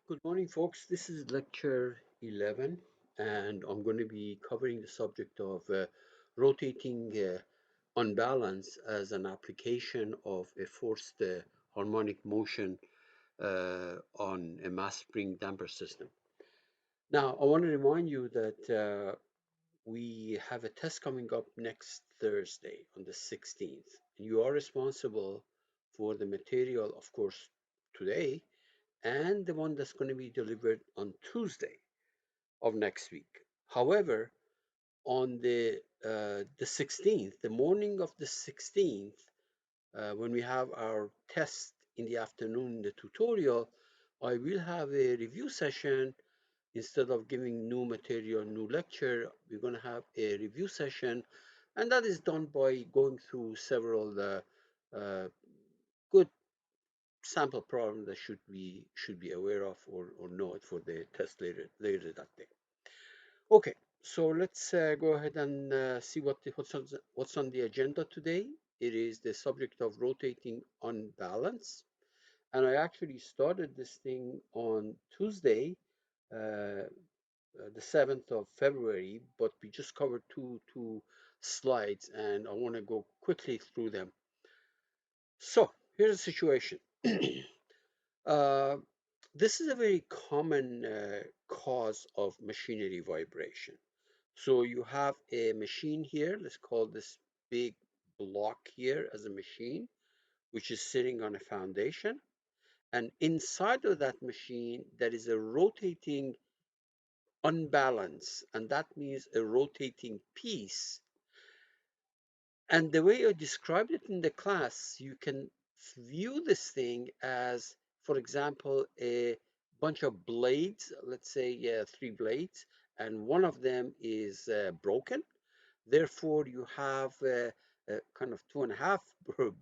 Good morning, folks. This is lecture 11, and I'm going to be covering the subject of rotating unbalance as an application of a forced harmonic motion on a mass spring damper system. Now, I want to remind you that we have a test coming up next Thursday on the 16th. You are responsible for the material, of course, today, and the one that's going to be delivered on Tuesday of next week. However, on the 16th, the morning of the 16th, when we have our test in the afternoon, the tutorial, I will have a review session. Instead of giving new material, new lecture, we're going to have a review session, and that is done by going through several good sample problems that should be aware of or know it for the test later that day. Okay, so let's go ahead and see what's on the agenda today. It is the subject of rotating unbalance, and I actually started this thing on Tuesday, the 7th of February, but we just covered two slides, and I want to go quickly through them. So here's the situation. uh, this is a very common cause of machinery vibration. So you have a machine here. Let's call this big block here as a machine, which is sitting on a foundation. And inside of that machine, there is a rotating unbalance, and that means a rotating piece. And the way I described it in the class, you can view this thing as, for example, a bunch of blades, let's say three blades, and one of them is broken. Therefore, you have kind of two and a half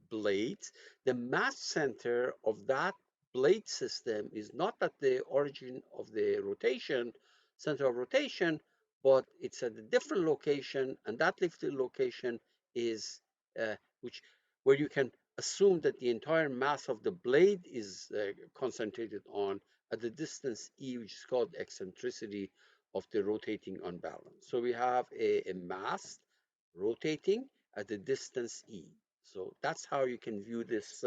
blades. The mass center of that blade system is not at the origin of the rotation, center of rotation, but it's at a different location, and that lifted location is which where you can assume that the entire mass of the blade is concentrated on at the distance e, which is called eccentricity of the rotating unbalance. So we have a mass rotating at the distance e. So that's how you can view this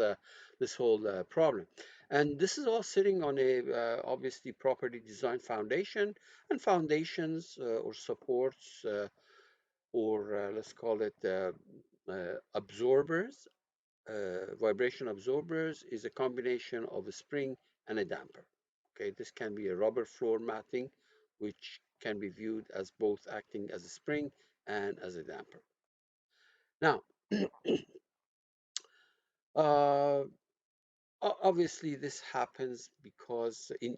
whole problem. And this is all sitting on a obviously properly designed foundation, and foundations or supports or let's call it absorbers, vibration absorbers is a combination of a spring and a damper. Okay, this can be a rubber floor matting, which can be viewed as both acting as a spring and as a damper. Now, uh, obviously, this happens because in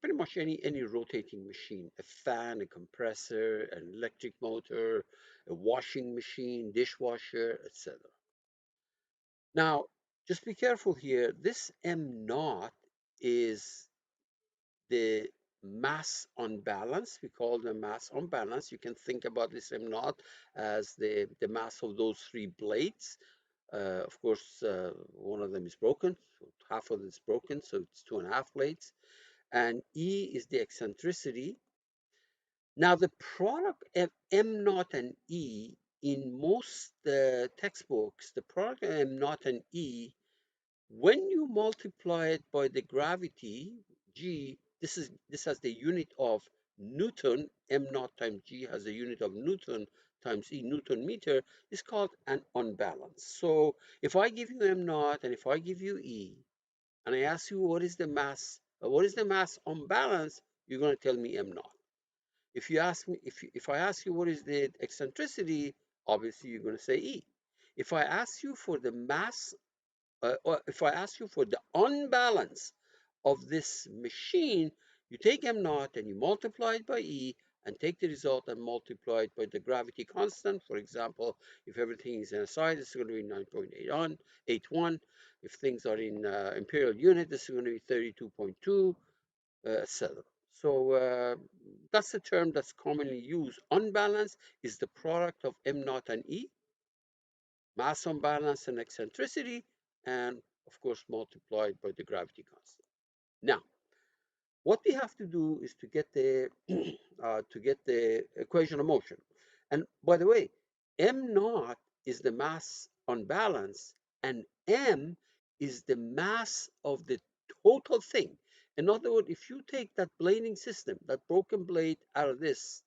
pretty much any rotating machine, a fan, a compressor, an electric motor, a washing machine, dishwasher, etc. Now, just be careful here. This M naught is the mass unbalance. We call the mass unbalance. You can think about this M naught as the mass of those three blades. Of course, one of them is broken, so half of it is broken, so it's two and a half blades. And E is the eccentricity. Now, the product of M naught and E in most textbooks, the product of M naught and E, when you multiply it by the gravity, G, this has the unit of Newton, M naught times G has a unit of Newton times E, Newton meter, is called an unbalance. So if I give you M naught and if I give you E, and I ask you what is the mass unbalance, you're going to tell me M naught. If you ask me, if I ask you what is the eccentricity, obviously you're going to say E. If I ask you for the mass or if I ask you for the unbalance of this machine, you take M naught and you multiply it by E and take the result and multiply it by the gravity constant. For example, if everything is in a side, it's going to be 9.81. If things are in imperial unit, this is going to be 32.2, etc. So that's the term that's commonly used. Unbalance is the product of M naught and E, mass unbalance and eccentricity, and of course multiplied by the gravity constant. Now, what we have to do is to get the to get the equation of motion. And by the way, m naught is the mass on balance, and m is the mass of the total thing. In other words, if you take that blading system, that broken blade out of this,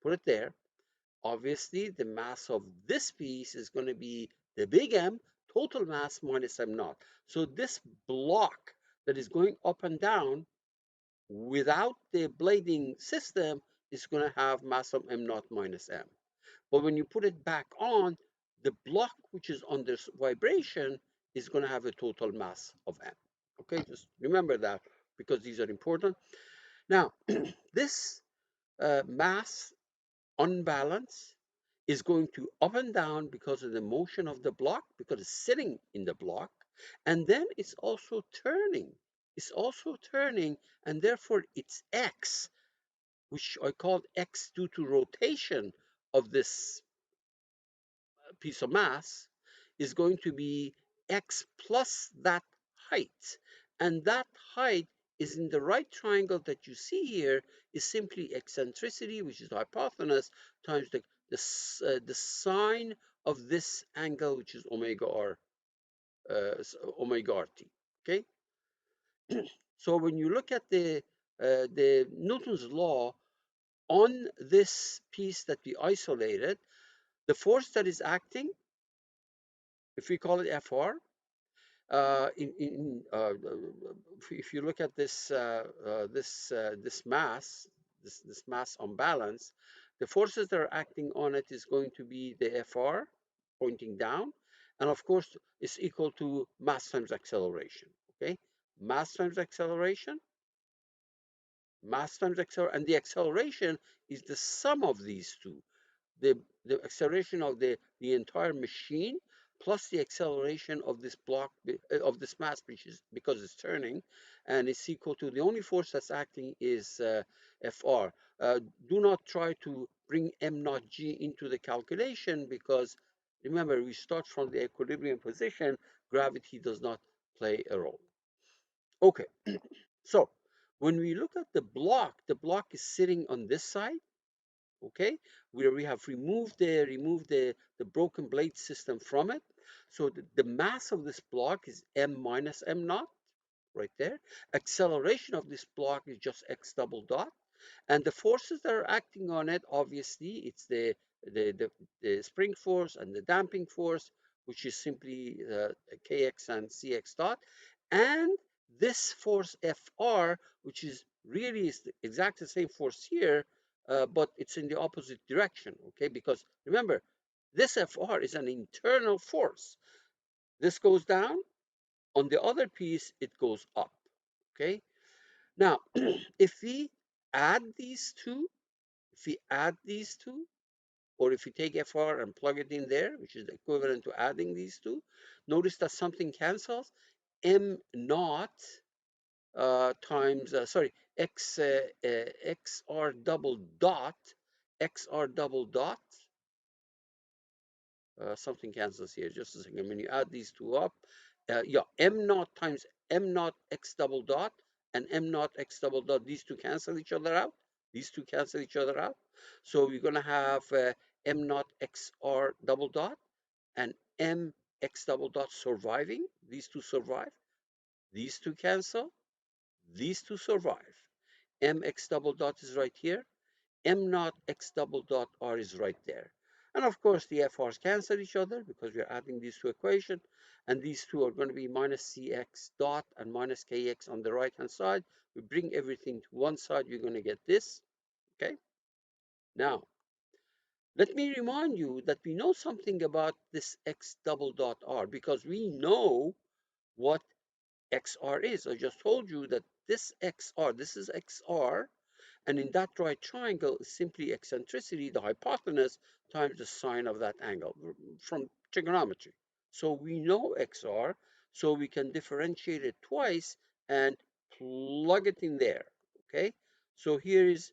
put it there, obviously the mass of this piece is going to be the big M, total mass minus m naught. So this block that is going up and down without the blading system is going to have mass of m naught minus m. But when you put it back on, the block which is under vibration is going to have a total mass of m. Okay, just remember that because these are important. Now, this mass unbalance is going to up and down because of the motion of the block, because it's sitting in the block, and then it's also turning. It's also turning, and therefore its x, which I called x due to rotation of this piece of mass, is going to be x plus that height. And that height is in the right triangle that you see here is simply eccentricity, which is the hypotenuse, times the sine of this angle, which is omega r, omega rt. Okay. So when you look at the Newton's law on this piece that we isolated, the force that is acting, if we call it Fr, if you look at this mass, this mass on balance, the forces that are acting on it is going to be the Fr pointing down, and of course it's equal to mass times acceleration. Okay, mass times acceleration, mass times acceleration, and the acceleration is the sum of these two, the the acceleration of the entire machine plus the acceleration of this block of this mass, which is because it's turning, and it's equal to the only force that's acting is Fr. Do not try to bring m naught g into the calculation because remember we start from the equilibrium position. Gravity does not play a role. Okay, so when we look at the block is sitting on this side, okay, where we have removed the broken blade system from it. So the mass of this block is m minus m naught right there. Acceleration of this block is just x double dot. And the forces that are acting on it, obviously, it's the, the, the spring force and the damping force, which is simply kx and cx dot. And this force Fr, which is really is exactly the same force here, but it's in the opposite direction, okay? Because remember, this Fr is an internal force. This goes down. On the other piece, it goes up, okay? Now, if we add these two, if we add these two, or if you take FR and plug it in there, which is equivalent to adding these two, notice that something cancels. M naught times, sorry, XR double dot, XR double dot, something cancels here, just a second. When you add these two up, yeah, M naught times M naught X double dot and M naught X double dot, these two cancel each other out. These two cancel each other out. So we're going to have M naught XR double dot and M X double dot surviving. These two survive. These two cancel. These two survive. MX double dot is right here. M naught X double dot R is right there. And of course, the FRs cancel each other because we're adding these two equations. And these two are going to be minus CX dot and minus KX on the right-hand side. We bring everything to one side, we're going to get this. Okay. Now, let me remind you that we know something about this X double dot R because we know what XR is. I just told you that this XR, this is XR, and in that right triangle is simply eccentricity, the hypotenuse, times the sine of that angle from trigonometry. So we know XR, so we can differentiate it twice and plug it in there, okay? So here is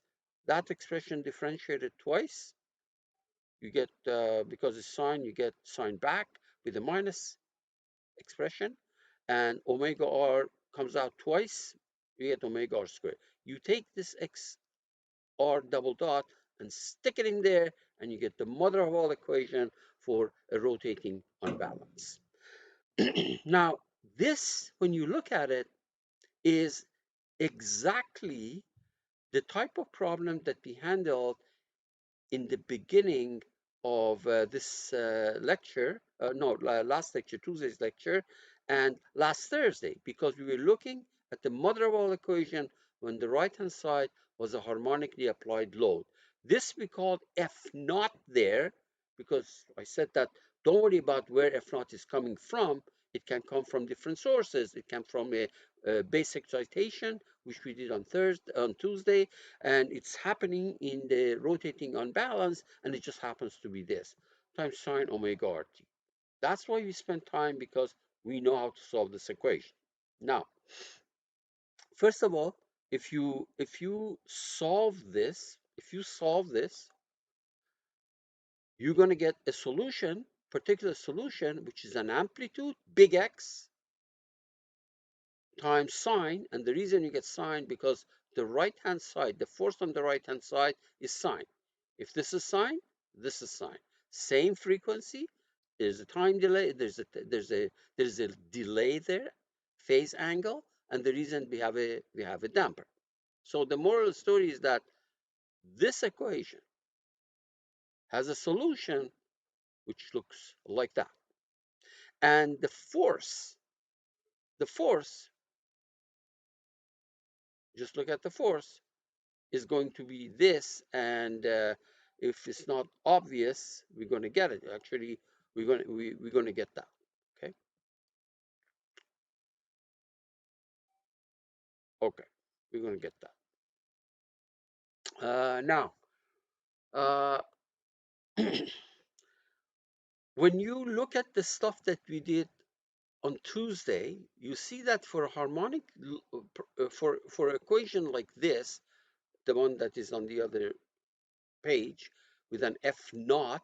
that expression differentiated twice. You get, because it's sine, you get sine back with a minus expression, and omega r comes out twice You get omega r squared. You take this x r double dot and stick it in there, and you get the mother of all equation for a rotating unbalance. Now, this, when you look at it, is exactly the type of problem that we handled in the beginning of this lecture, no, last lecture, Tuesday's lecture, and last Thursday, because we were looking at the mother of all equation when the right-hand side was a harmonically applied load. This we called F naught there, because I said that don't worry about where F naught is coming from. It can come from different sources. It can from a base excitation, which we did on Tuesday, and it's happening in the rotating unbalance, and it just happens to be this times sine omega rt. That's why we spend time, because we know how to solve this equation. Now, first of all, if you solve this, you're going to get a solution, particular solution, which is an amplitude big X times sine. And the reason you get sine, because the right hand side, the force on the right hand side is sine. If this is sine, this is sine. Same frequency. There's a time delay. There's a delay there, phase angle, and the reason we have a damper. So the moral of the story is that this equation has a solution which looks like that, and the force, just look at the force, is going to be this, and if it's not obvious, we're going to get it. Actually, we're going to get that. Okay. Okay, we're going to get that. Now, uh, when you look at the stuff that we did on Tuesday, you see that for a harmonic, for equation like this, the one that is on the other page, with an f naught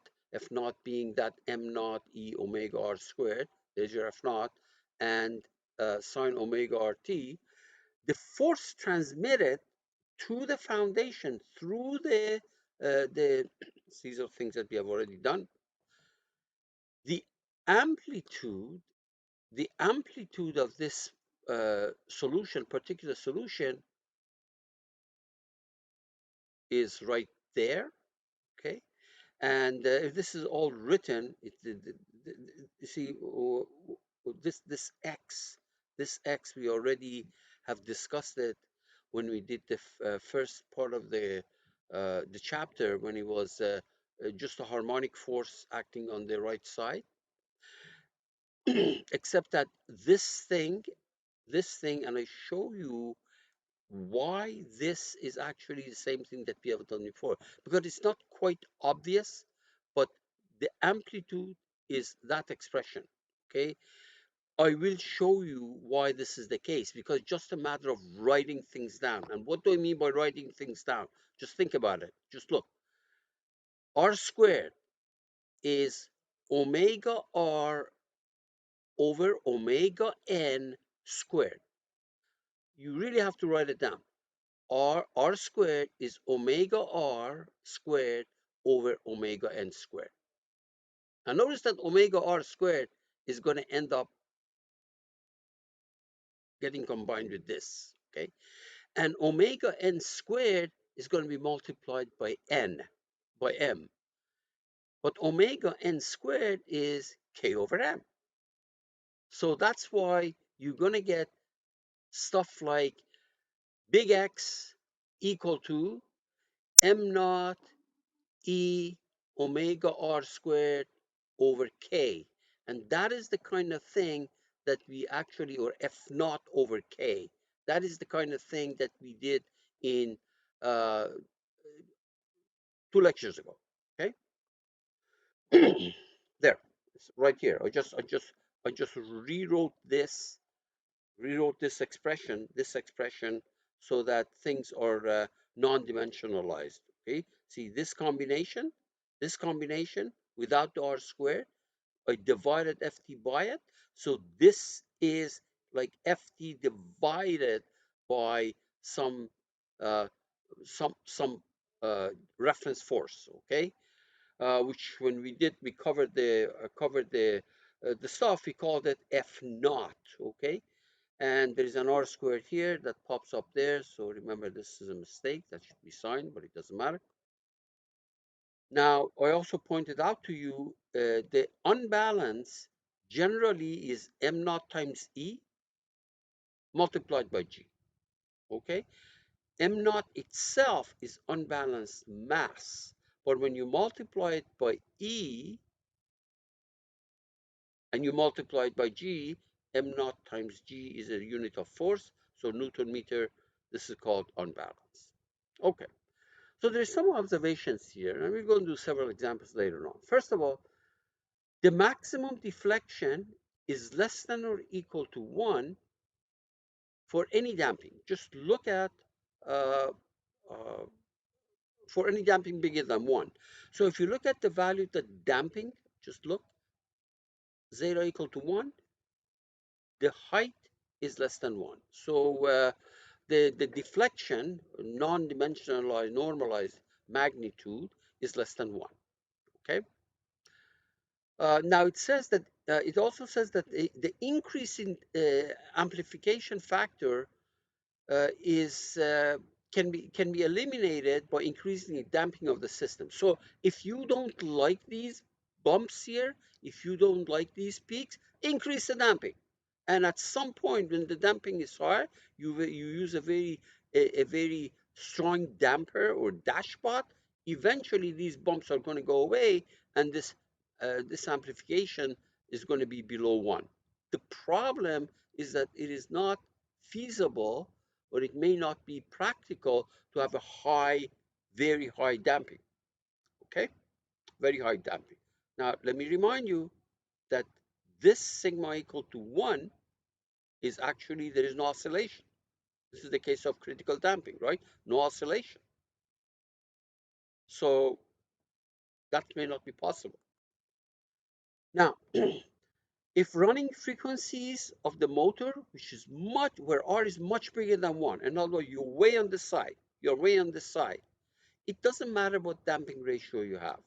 being that m naught e omega r squared, there's your f naught, and sine omega rt, the force transmitted to the foundation through the these are things that we have already done. The amplitude, the amplitude of this particular solution, is right there. Okay. And if this is all written, you see, this x we already have discussed it when we did the first part of the chapter, when it was just a harmonic force acting on the right side. Except that this thing, and I show you why this is actually the same thing that we have done before, because it's not quite obvious, but the amplitude is that expression. Okay, I will show you why this is the case, because it's just a matter of writing things down. And what do I mean by writing things down? Just think about it. Just look. R squared is omega r over omega n squared. You really have to write it down. R squared is omega r squared over omega n squared. Now notice that omega r squared is going to end up getting combined with this, okay? And omega n squared is going to be multiplied by n, by m. But omega n squared is k over m. So that's why you're going to get stuff like big X equal to m naught e omega r squared over k. And that is the kind of thing that we actually, or f naught over k, that is the kind of thing that we did in uh, 2 lectures ago. Okay. There, it's right here. I just rewrote this expression, so that things are non-dimensionalized. Okay, see this combination without the r squared, I divided ft by it, so this is like ft divided by some uh, some reference force, okay? Which when we did, we covered the stuff. We called it F naught, okay? And there is an R squared here that pops up there. So remember, this is a mistake that should be signed, but it doesn't matter. Now, I also pointed out to you the unbalance generally is m naught times E multiplied by G, okay? M naught itself is unbalanced mass, but when you multiply it by E and you multiply it by G, M naught times G is a unit of force, so Newton meter, this is called unbalance. Okay, so there's some observations here, and we're going to do several examples later on. First of all, the maximum deflection is less than or equal to 1 for any damping. Just look at uh, uh, for any damping bigger than 1. So if you look at the value of the damping, just look, 0 equal to 1, the height is less than 1. So the deflection, non-dimensionalized, normalized magnitude is less than 1, okay? Now it says that, it also says that the increase in amplification factor is can be eliminated by increasing the damping of the system. So if you don't like these bumps here, if you don't like these peaks, increase the damping. And at some point when the damping is high, you use a very strong damper or dashpot. Eventually these bumps are going to go away, and this amplification is going to be below 1. The problem is that it is not feasible, or it may not be practical to have a very high damping, okay? Very high damping. Now, let me remind you that this sigma equal to 1 is actually, there is no oscillation. This is the case of critical damping, right? No oscillation. So that may not be possible. Now, if running frequencies of the motor, which is where R is much bigger than 1, and although you're way on the side, it doesn't matter what damping ratio you have,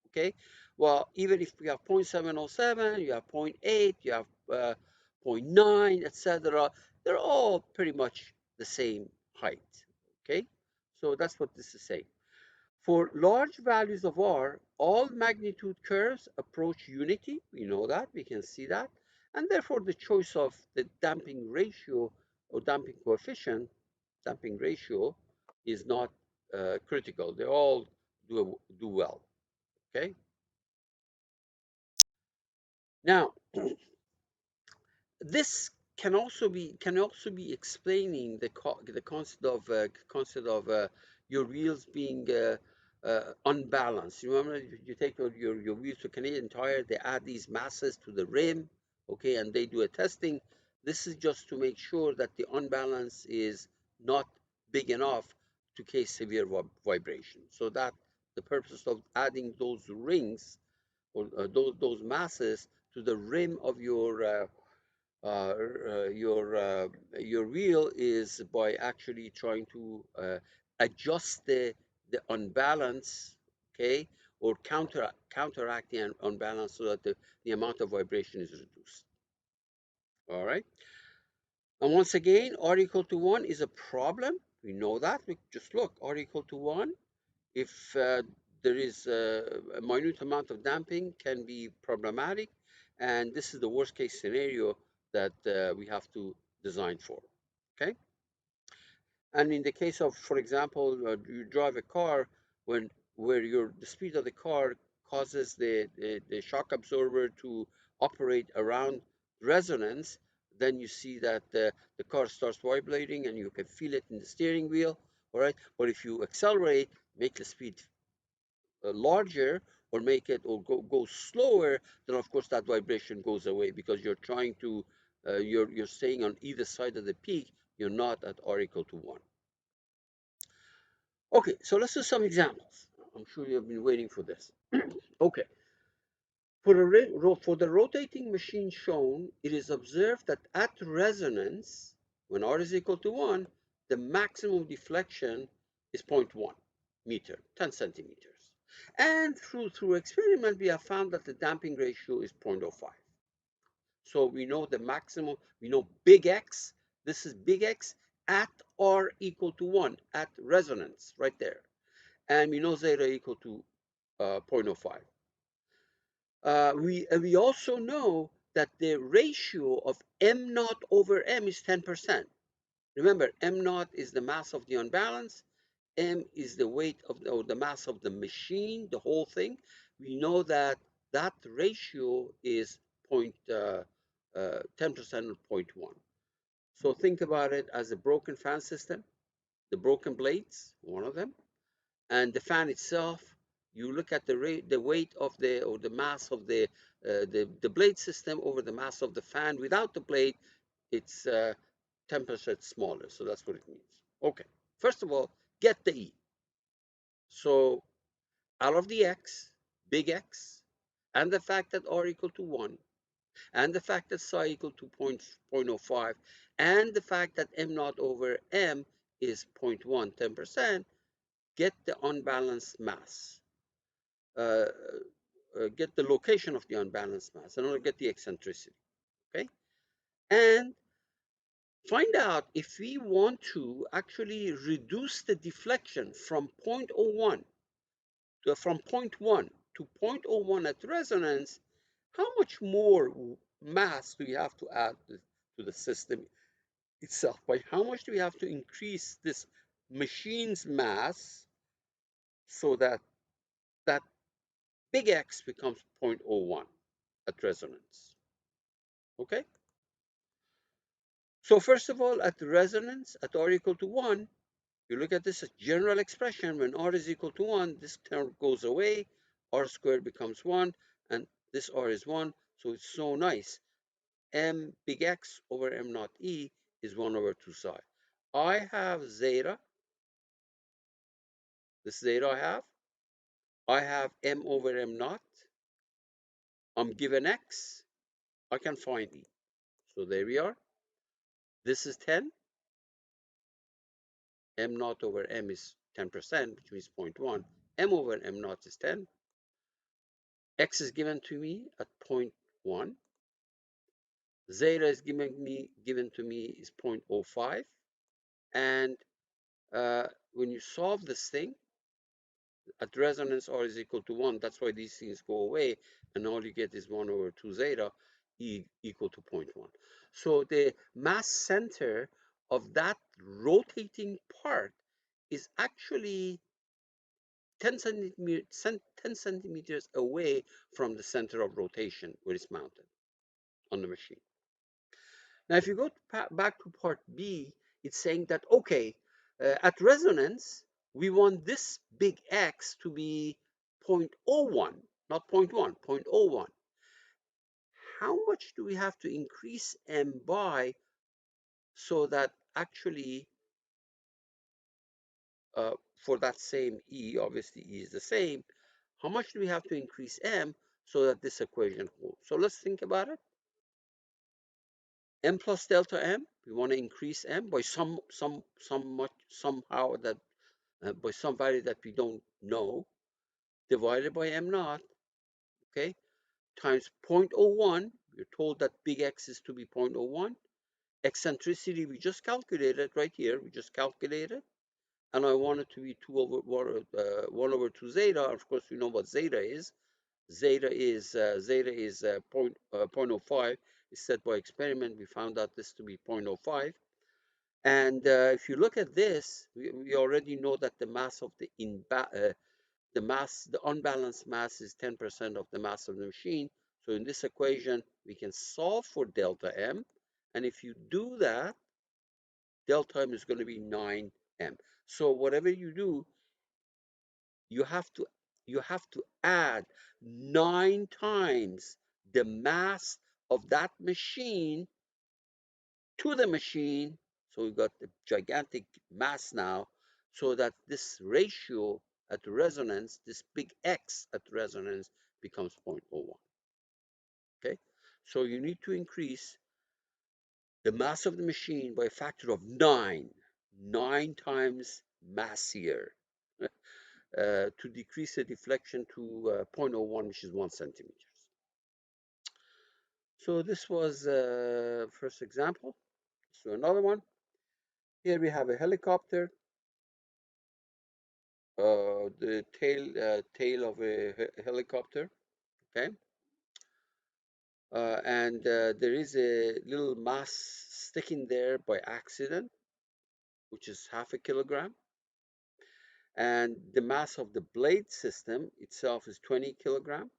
okay? Well, even if we have 0.707, you have 0.8, you have 0.9, etc., they're all pretty much the same height, okay? So that's what this is saying. For large values of R, all magnitude curves approach unity. We know that, we can see that. And therefore, the choice of the damping ratio or damping coefficient, damping ratio, is not critical. They all do well, okay? Now, this can also be explaining the concept of your wheels being unbalanced. You remember, you take your wheels to Canadian Tire, they add these masses to the rim, okay, and they do a testing. This is just to make sure that the unbalance is not big enough to cause severe vibration. So that the purpose of adding those rings, or those masses to the rim of uh, your wheel, is by actually trying to adjust the unbalance, okay, or counteract the unbalance, so that the amount of vibration is reduced. All right. And once again, R equal to 1 is a problem. We know that. We just look, R equal to 1. If there is a minute amount of damping, can be problematic, and this is the worst case scenario that we have to design for, okay? And in the case of, for example, you drive a car where the speed of the car causes the shock absorber to operate around resonance, then you see that the car starts vibrating and you can feel it in the steering wheel, all right? But if you accelerate, make the speed larger, or make it, or go slower, then of course that vibration goes away, because you're trying to you're staying on either side of the peak. You're not at R equal to 1. Okay, so let's do some examples. I'm sure you've been waiting for this. Okay, for the rotating machine shown, it is observed that at resonance, when R is equal to 1, the maximum deflection is zero 0.1 meter, 10 centimeters. And through experiment, we have found that the damping ratio is 0.05. So we know the maximum, we know big X, this is big X at or equal to 1 at resonance, right there. And we know zeta equal to 0.05. We also know that the ratio of m naught over m is 10%. Remember, m naught is the mass of the unbalance, m is the weight of or the mass of the machine, the whole thing. We know that that ratio is 10% of 0.1. So think about it as a broken fan system, the broken blades, one of them, and the fan itself. You look at the weight of the or the mass of the blade system over the mass of the fan without the blade, it's 10% smaller. So that's what it means. Okay, first of all, get the E. So out of the X, big X, and the fact that R equal to 1, and the fact that psi equal to 0.05, and the fact that m naught over m is 0.1, 10%, get the unbalanced mass. Get the location of the unbalanced mass, and I'll get the eccentricity, okay? And find out if we want to actually reduce the deflection from 0.01 from 0.1 to 0.01 at resonance, how much more mass do we have to add to the system itself? By how much do we have to increase this machine's mass so that that big X becomes 0.01 at resonance? Okay? So first of all, at resonance, at R equal to 1, you look at this as general expression. When R is equal to 1, this term goes away. R squared becomes 1, and this R is 1. So it's so nice. M big X over M naught E is 1 over 2 psi. I have zeta. This zeta I have. I have M over M naught. I'm given X. I can find E. So there we are. This is 10. M naught over M is 10%, which means 0.1. M over M naught is 10. X is given to me at 0.1. Zeta is given to me is 0.05. And when you solve this thing, at resonance R is equal to 1, that's why these things go away, and all you get is 1 over 2 zeta E equal to 0.1. So the mass center of that rotating part is actually 10 centimeters away from the center of rotation where it's mounted on the machine. Now, if you go back to part B, it's saying that, okay, at resonance, we want this big X to be 0.01, not 0.1, 0.01. How much do we have to increase M by so that actually for that same E, obviously E is the same, how much do we have to increase M so that this equation holds? So let's think about it. M plus delta M, we want to increase M by somehow that by some value that we don't know, divided by M naught, okay, times 0.01. We're told that big X is to be 0.01. Eccentricity, we just calculated right here. We just calculated. And I want it to be 1 over 2 zeta. Of course, we know what zeta is. Zeta is 0.05. It's set by experiment. We found out this to be 0.05. And if you look at this, we already know that the mass of the unbalanced mass is 10% of the mass of the machine. So in this equation, we can solve for delta M. And if you do that, delta M is going to be 9M. So whatever you do, you have to add 9 times the mass of that machine to the machine. So we've got the gigantic mass now, so that this ratio at resonance, this big X at resonance, becomes 0.01. Okay, so you need to increase the mass of the machine by a factor of 9. 9 times massier to decrease the deflection to 0.01, which is 1 centimeters. So this was first example. So another one. Here we have a helicopter, the tail of a helicopter, okay? And there is a little mass sticking there by accident, which is half a kilogram. And the mass of the blade system itself is 20 kilogram.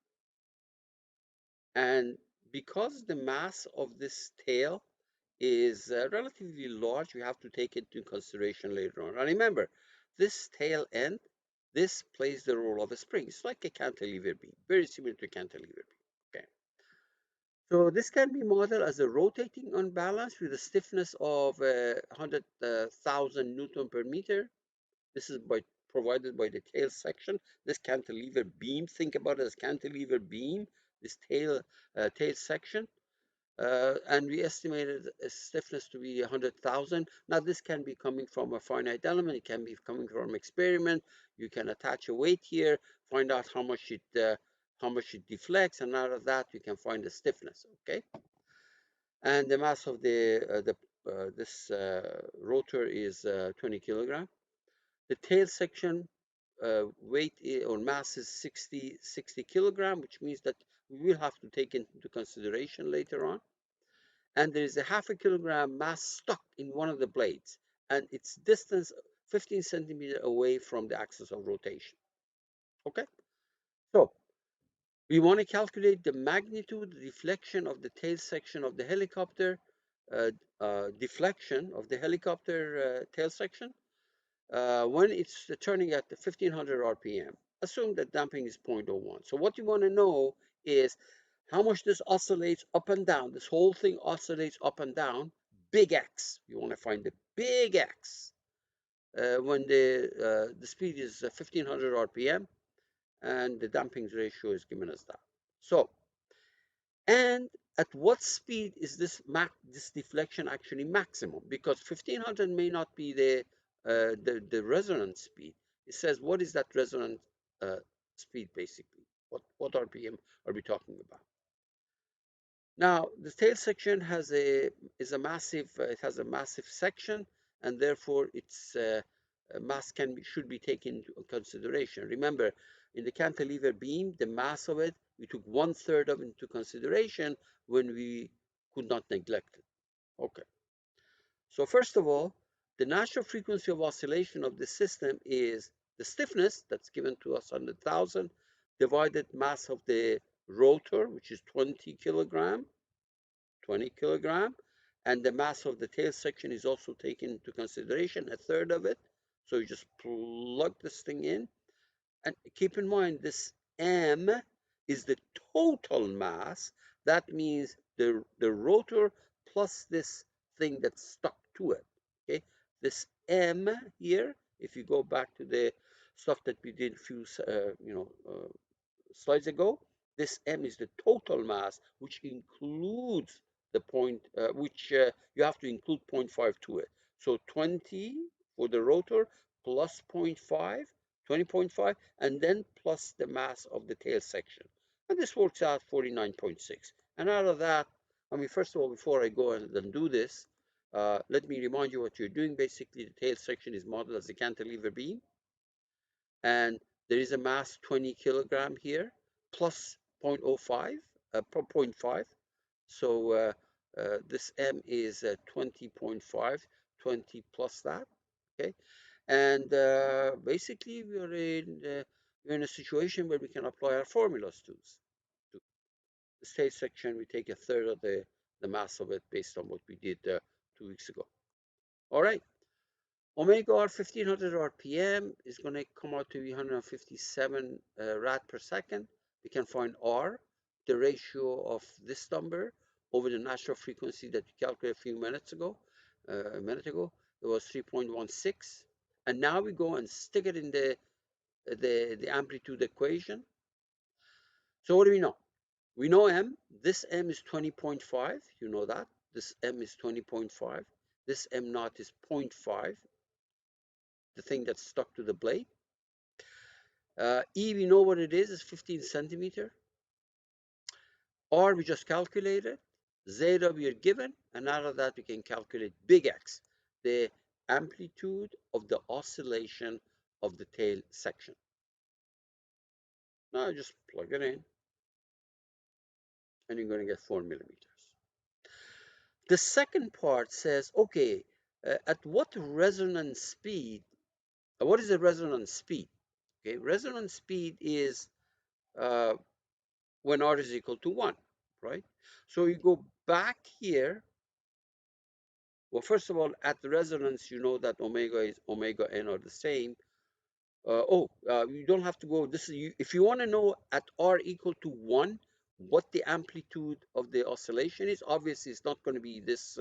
And because the mass of this tail is relatively large, we have to take it into consideration later on. And remember, this tail end, this plays the role of a spring. It's like a cantilever beam, very similar to cantilever beam. Okay. So this can be modeled as a rotating unbalance with a stiffness of 100,000 Newton per meter. This is provided by the tail section. This cantilever beam, think about it as cantilever beam, this tail section. And we estimated a stiffness to be 100,000. Now this can be coming from a finite element. It can be coming from experiment. You can attach a weight here, find out how much it deflects, and out of that you can find the stiffness. Okay. And the mass of this rotor is 20 kilogram. The tail section weight or mass is 60 kilogram, which means that we will have to take into consideration later on. And there is a half a kilogram mass stuck in one of the blades, and its distance 15 centimeters away from the axis of rotation. Okay, so we want to calculate the magnitude, the deflection of the tail section of the helicopter, uh, deflection of the helicopter tail section when it's turning at the 1500 RPM. Assume that damping is 0.01. So what you want to know is how much this oscillates up and down. This whole thing oscillates up and down. Big X. You want to find the big X when the speed is 1500 RPM and the damping ratio is given as that. So, and at what speed is this deflection actually maximum? Because 1500 may not be the resonance speed. It says what is that resonant speed basically? What RPM are we talking about? Now the tail section is a massive. It has a massive section, and therefore its mass should be taken into consideration. Remember, in the cantilever beam, the mass of it, we took 1/3 of it into consideration when we could not neglect it. Okay. So first of all, the natural frequency of oscillation of the system is the stiffness that's given to us 100,000 divided mass of the rotor, which is 20 kilogram, and the mass of the tail section is also taken into consideration, 1/3 of it. So you just plug this thing in, and keep in mind this M is the total mass. That means the rotor plus this thing that's stuck to it. Okay, this M here, if you go back to the stuff that we did a few slides ago, this M is the total mass, which includes the point, which you have to include 0.5 to it. So 20 for the rotor plus 0.5, 20.5, and then plus the mass of the tail section. And this works out 49.6. And out of that, I mean, first of all, before I go and do this, let me remind you what you're doing. Basically, the tail section is modeled as a cantilever beam, and there is a mass 20 kilogram here plus 0.05, 0.5. So this M is 20.5, 20 plus that, okay? And basically we're in a situation where we can apply our formulas to the state section. We take 1/3 of the mass of it based on what we did 2 weeks ago. All right. Omega R 1500 RPM is going to come out to be 157 rad per second. We can find R, the ratio of this number over the natural frequency that we calculated a few minutes ago. It was 3.16. And now we go and stick it in the amplitude equation. So what do we know? We know M. This M is 20.5. You know that. This M is 20.5. This M naught is 0.5. the thing that's stuck to the blade. E, we know what it is 15 centimeter. R, we just calculated. Zeta, we are given. And out of that, we can calculate big X, the amplitude of the oscillation of the tail section. Now just plug it in, and you're going to get 4 millimeters. The second part says, okay, at what resonance speed, what is the resonance speed? Okay, resonance speed is uh, when R is equal to 1, right? So you go back here. Well, first of all, at the resonance, you know that omega is omega n are the same. You don't have to go. This is you, if you want to know at R equal to 1 what the amplitude of the oscillation is. Obviously, it's not going to be this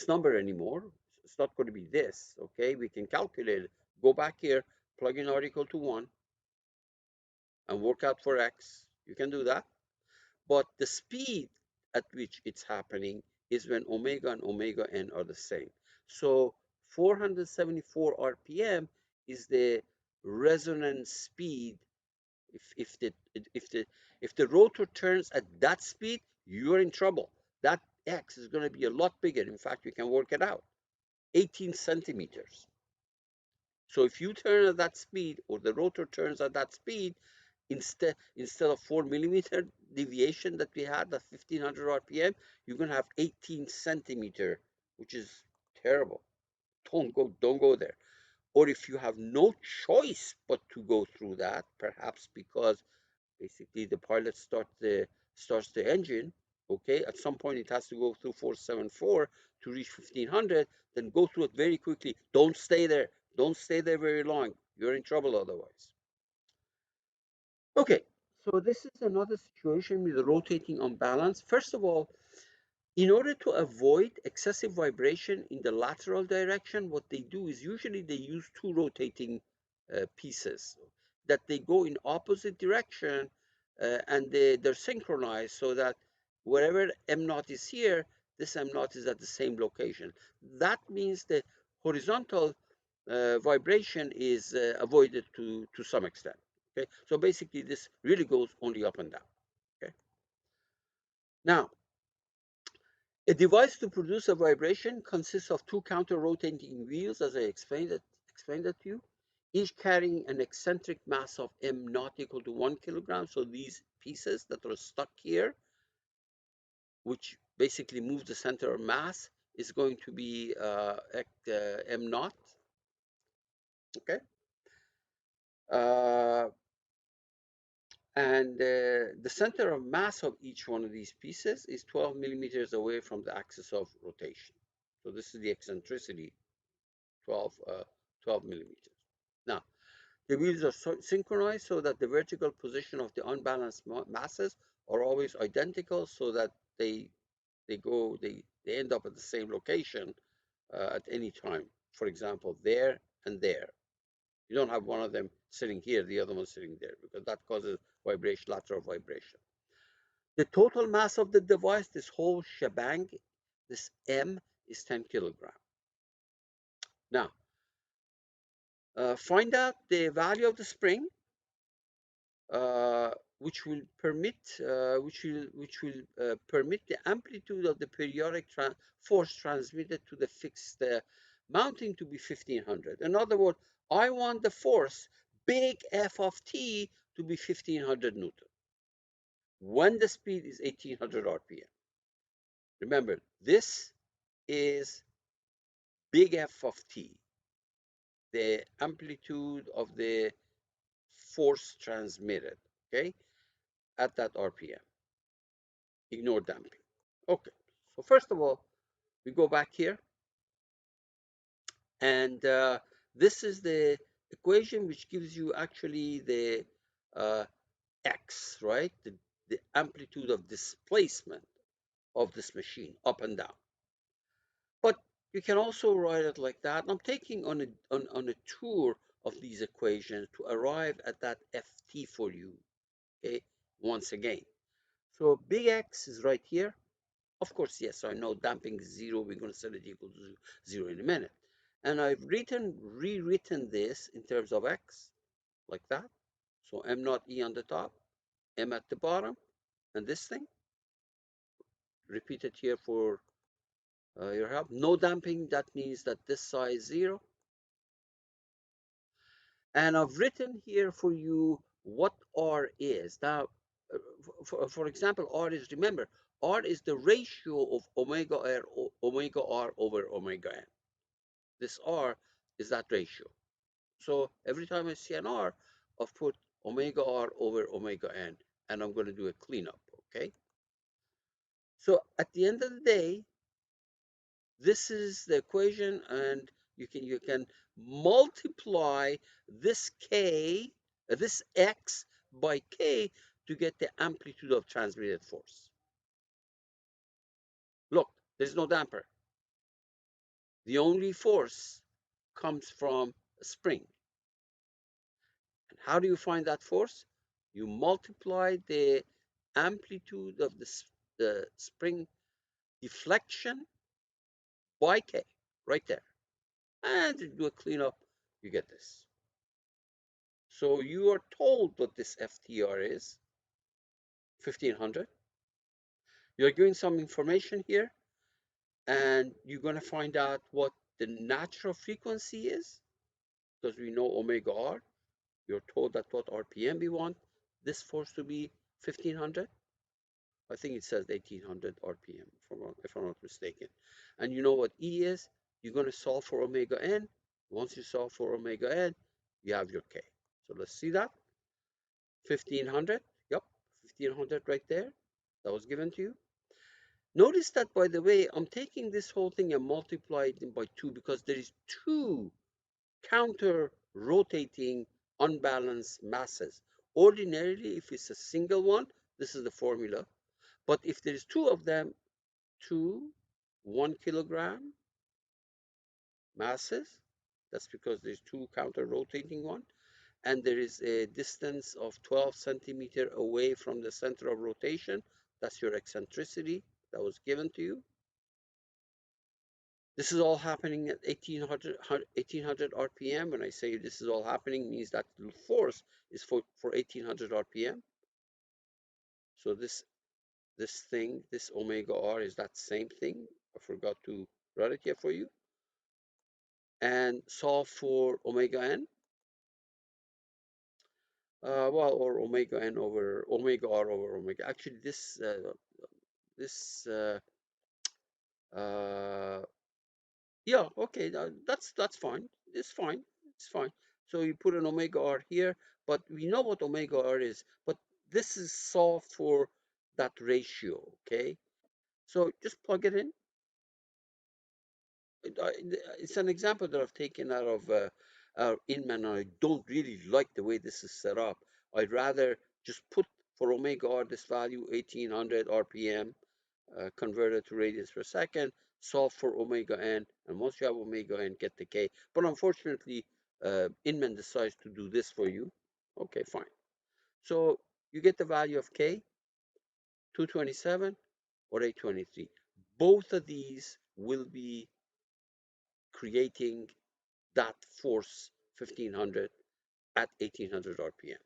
number anymore. It's not going to be this. Okay, we can calculate it. Go back here, plug in R equal to 1, and work out for X. You can do that. But the speed at which it's happening is when omega and omega n are the same. So 474 RPM is the resonance speed. If the if the if the rotor turns at that speed, you're in trouble. That X is going to be a lot bigger. In fact, you can work it out. 18 centimeters. So if you turn at that speed, or the rotor turns at that speed, instead of 4 millimeter deviation that we had at 1500 RPM, you're going to have 18 centimeter, which is terrible. Don't go there. Or if you have no choice but to go through that, perhaps because basically the pilot starts the engine, okay, at some point it has to go through 474 to reach 1500, then go through it very quickly. Don't stay there. Don't stay there very long. You're in trouble otherwise. Okay, so this is another situation with rotating unbalance. First of all, in order to avoid excessive vibration in the lateral direction, what they do is usually they use two rotating pieces that they go in opposite direction, and they're synchronized so that wherever M naught is here, this M naught is at the same location. That means the horizontal vibration is avoided to some extent. Okay, so basically this really goes only up and down. Okay, now a device to produce a vibration consists of two counter-rotating wheels, as I explained it to you, each carrying an eccentric mass of m not equal to 1 kilogram. So these pieces that are stuck here, which basically move the center of mass, is going to be m naught. Okay. Uh, and the center of mass of each one of these pieces is 12 millimeters away from the axis of rotation. So this is the eccentricity, 12 millimeters. Now, the wheels are synchronized so that the vertical position of the unbalanced masses are always identical, so that they end up at the same location at any time. For example, there and there. You don't have one of them sitting here, the other one sitting there, because that causes vibration, lateral vibration. The total mass of the device, this whole shebang, this M, is 10 kilogram. Now, find out the value of the spring, which will permit permit the amplitude of the periodic force transmitted to the fixed mounting to be 1500. In other words, I want the force big F of t to be 1500 Newton when the speed is 1800 RPM. Remember, this is big F of t, the amplitude of the force transmitted, okay, at that RPM. Ignore damping. Okay, so first of all, we go back here, and this is the equation which gives you actually the uh, x, right? The amplitude of displacement of this machine up and down. But you can also write it like that. I'm taking on a tour of these equations to arrive at that ft for you, okay, once again. So big X is right here. Of course, yes, I know damping is zero. We're going to set it equal to zero in a minute. And I've rewritten this in terms of x, like that. So m naught E on the top, m at the bottom, and this thing, repeat it here for your help. No damping, that means that this side is 0. And I've written here for you what R is. Now, for example, R is, remember, R is the ratio of omega R over omega n. This R is that ratio. So every time I see an R, I've put omega R over omega n, and I'm going to do a cleanup, okay? So at the end of the day, this is the equation, and you can multiply this k, this x by k to get the amplitude of transmitted force. Look, there's no damper. The only force comes from a spring. And how do you find that force? You multiply the amplitude of the spring deflection by k, right there. And to do a cleanup, you get this. So you are told what this FTR is, 1500. You're given some information here, and you're going to find out what the natural frequency is, because we know omega r. You're told that what RPM we want this force to be 1500. I think it says 1800 RPM, if I'm not mistaken. And you know what E is? You're going to solve for omega n. Once you solve for omega n, you have your K. So let's see that. 1500. Yep, 1500 right there. That was given to you. Notice that, by the way, I'm taking this whole thing and multiplying it by 2 because there is 2 counter rotating unbalanced masses. Ordinarily, if it's a single one, this is the formula. But if there's 2 of them, 2 1 kilogram masses, that's because there's 2 counter rotating one, and there is a distance of 12 centimeter away from the center of rotation. That's your eccentricity that was given to you. This is all happening at 1800 RPM. When I say this is all happening, means that the force is for 1800 RPM. So this thing, this omega r, is that same thing. I forgot to write it here for you. And solve for omega n. Well, or omega n over omega r over omega. Actually, this yeah, okay, that's fine. It's fine. It's fine. So you put an omega r here, but we know what omega r is. But this is solved for that ratio, okay? So just plug it in. It's an example that I've taken out of Inman, and I don't really like the way this is set up. I'd rather just put for omega r this value 1800 RPM, converted to radians per second, solve for omega n, and once you have omega n, get the k. But unfortunately, Inman decides to do this for you. Okay, fine. So you get the value of k, 227 or 823. Both of these will be creating that force 1500 at 1800 RPM.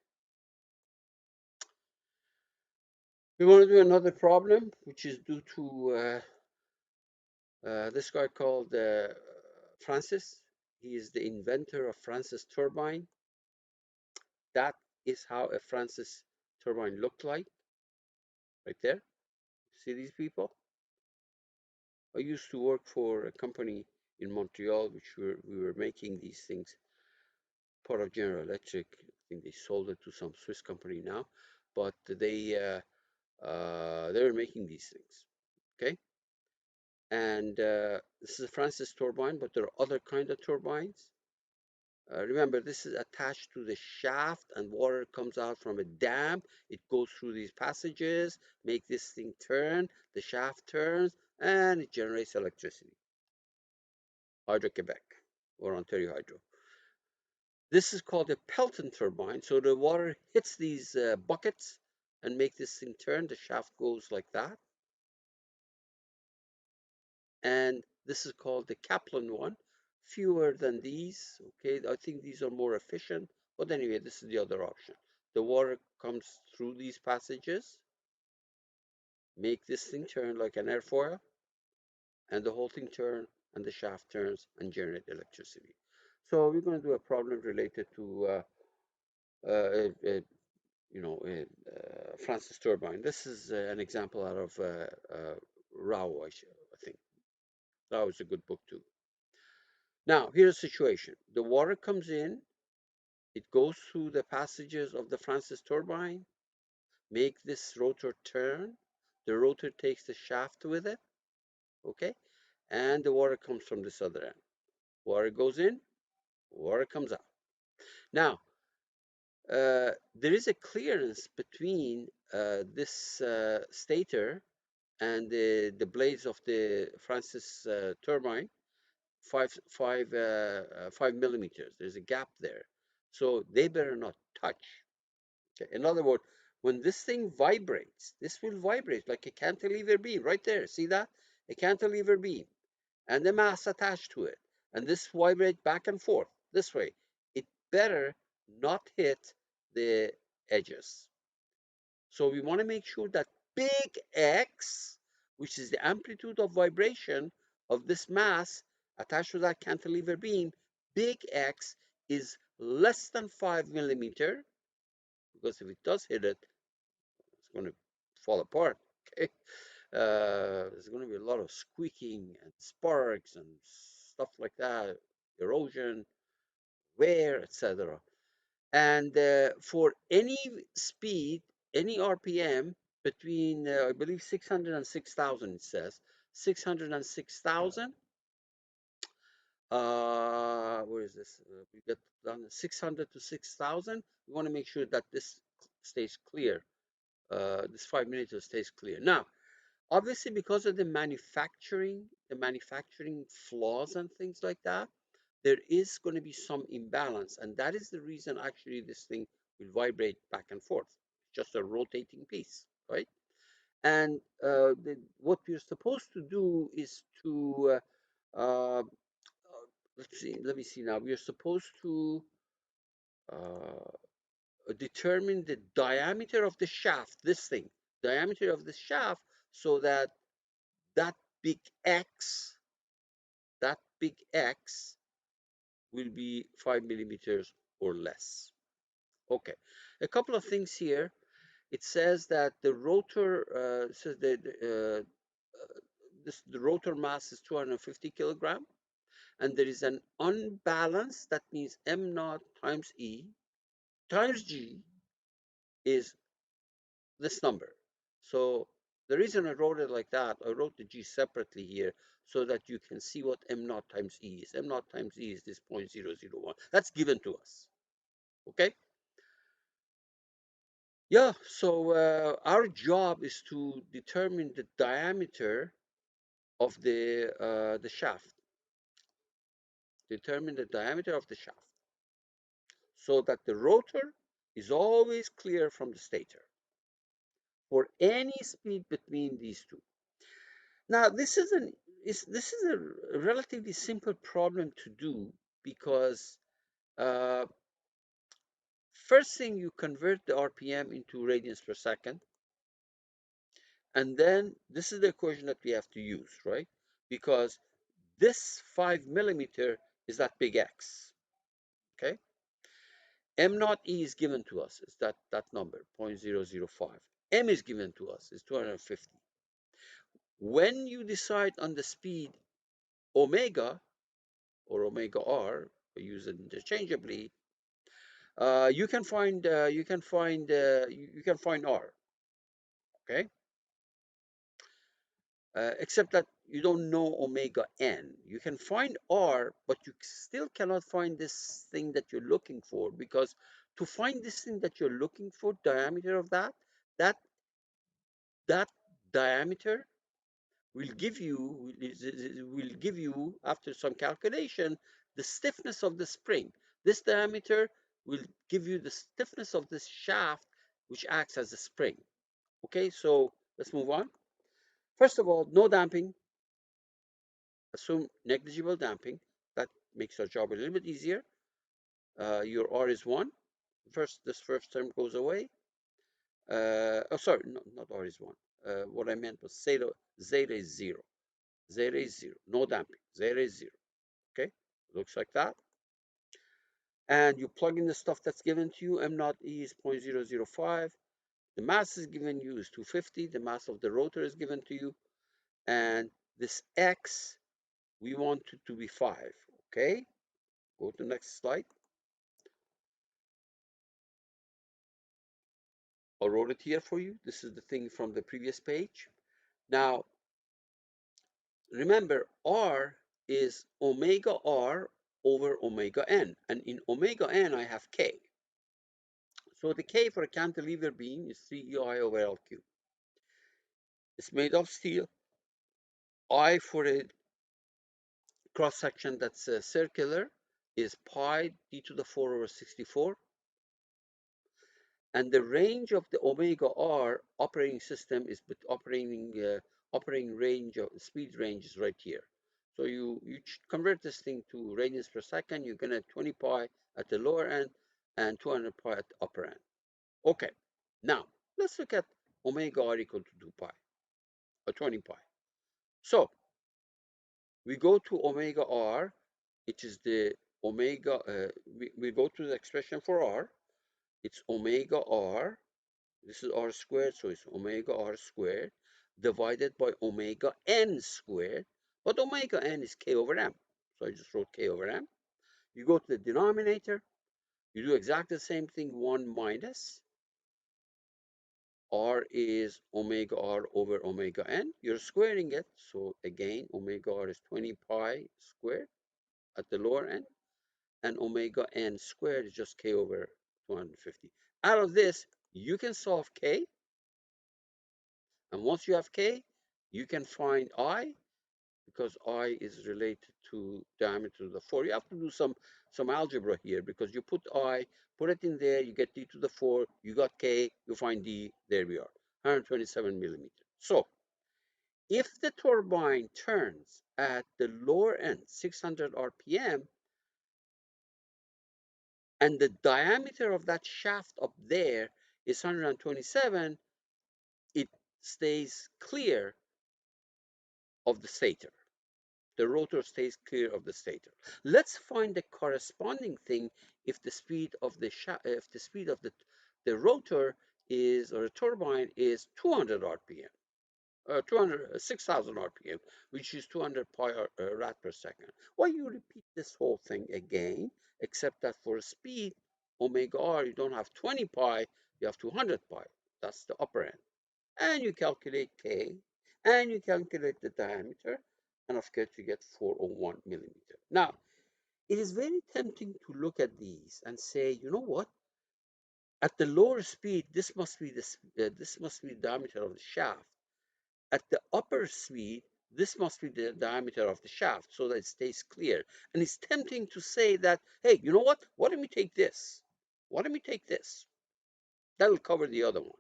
We want to do another problem, which is due to this guy called Francis. He is the inventor of Francis turbine. That is how a Francis turbine looked like, right there. See these people? I used to work for a company in Montreal, which we were making these things, part of General Electric. I think they sold it to some Swiss company now, but they were making these things, okay? And this is a Francis turbine, but there are other kind of turbines. Remember, this is attached to the shaft, and water comes out from a dam. It goes through these passages, make this thing turn, the shaft turns, and it generates electricity. Hydro-Quebec, or Ontario Hydro. This is called a Pelton turbine. So the water hits these buckets and make this thing turn. The shaft goes like that. And this is called the Kaplan one. fewer than these. Okay, I think these are more efficient. But anyway, this is the other option. The water comes through these passages, make this thing turn like an airfoil, and the whole thing turn, and the shaft turns and generate electricity. So we're going to do a problem related to uh, uh, Francis turbine. This is an example out of Rao, I think. Rao is a good book too. Now, here's the situation. The water comes in, it goes through the passages of the Francis turbine, make this rotor turn. The rotor takes the shaft with it, okay? And the water comes from this other end. Water goes in, water comes out. Now, there is a clearance between this stator and the blades of the Francis turbine, 5 millimeters. There's a gap there, so they better not touch. Okay? In other words, when this thing vibrates, this will vibrate like a cantilever beam right there. See that? A cantilever beam, and the mass attached to it, and this vibrates back and forth this way. It better not hit the edges. So we want to make sure that big X, which is the amplitude of vibration of this mass attached to that cantilever beam, big X is less than 5 millimeter, because if it does hit it, it's going to fall apart. Okay, there's going to be a lot of squeaking and sparks and stuff like that, erosion, wear, etc. And for any speed, any RPM between, I believe 600 and 6,000, it says 600 and 6,000. Where is this? We get down to 600 to 6,000. We want to make sure that this stays clear. This 5 millimeters stays clear. Now, obviously, because of the manufacturing flaws and things like that, there is going to be some imbalance, and that is the reason actually this thing will vibrate back and forth. Just a rotating piece, right? And what we're supposed to do is to let's see. Let me see now. We are supposed to uh, determine the diameter of the shaft. This thing, diameter of the shaft, so that that big X, that big X will be 5 millimeters or less. Okay, a couple of things here. It says that the rotor says that the rotor mass is 250 kilogram, and there is an unbalance. That means m naught times E times G is this number. So the reason I wrote it like that, I wrote the G separately here so that you can see what m naught times E is. M naught times E is this 0.001. That's given to us. Okay? Yeah, so our job is to determine the diameter of the shaft. Determine the diameter of the shaft so that the rotor is always clear from the stator for any speed between these two. Now, this is a relatively simple problem to do because uh, first thing you convert the RPM into radians per second, and then this is the equation that we have to use, right? Because this 5 millimeter is that big X, okay? M naught E is given to us, is that number, 0.005. M is given to us, is 250. When you decide on the speed omega, or omega R, we use it interchangeably, you can find R, okay? Except that you don't know omega n. You can find R, but you still cannot find this thing that you're looking for, because to find this thing that you're looking for, diameter of that that diameter will give you after some calculation the stiffness of the spring. This diameter will give you the stiffness of this shaft, which acts as a spring. Okay, so let's move on. First of all, no damping. Assume negligible damping. That makes our job a little bit easier. Your R is 1. This first term goes away. Oh, sorry, no, not R is 1. What I meant was zeta is 0. Zeta is 0. No damping. Zeta is 0. Okay? Looks like that. And you plug in the stuff that's given to you. M naught E is 0.005. The mass is given you is 250. The mass of the rotor is given to you. And this X, we want it to be 5. Okay? Go to the next slide. I wrote it here for you. This is the thing from the previous page. Now, remember, R is omega R over omega N. And in omega N, I have K. So the K for a cantilever beam is 3EI over L cubed. It's made of steel. I for a cross section that's circular is pi d to the 4 over 64. And the range of the omega R operating system is operating range of speed range is right here. So you convert this thing to radians per second. You're gonna 20 pi at the lower end and 200 pi at the upper end. Okay, now let's look at omega R equal to 2 pi or 20 pi. So we go to omega R, which is the omega. We go to the expression for R. It's omega R. This is R squared, so it's omega R squared divided by omega N squared. But omega N is K over M. So I just wrote K over M. You go to the denominator. You do exactly the same thing, 1 minus. R is omega R over omega N. You're squaring it. So again, omega R is 20 pi squared at the lower end. And omega N squared is just K over 250. Out of this, you can solve K. And once you have K, you can find I, because I is related to diameter of the 4. You have to do some algebra here, because you put I, put it in there, you get d to the 4, you got K, you find D, there we are, 127 millimeters. So if the turbine turns at the lower end, 600 RPM, and the diameter of that shaft up there is 127, it stays clear of the stator. The rotor stays clear of the stator. Let's find the corresponding thing if the speed of the rotor is, or a turbine is 200 RPM, 6,000 RPM, which is 200 pi rad per second. Well, you repeat this whole thing again, except that for speed, omega r, you don't have 20 pi, you have 200 pi. That's the upper end. And you calculate K, and you calculate the diameter, and of course you get 401 millimeter. Now, it is very tempting to look at these and say, you know what? At the lower speed, this must be the diameter of the shaft. At the upper speed, this must be the diameter of the shaft so that it stays clear. And it's tempting to say that, hey, you know what? Why don't we take this? Why don't we take this? That'll cover the other one.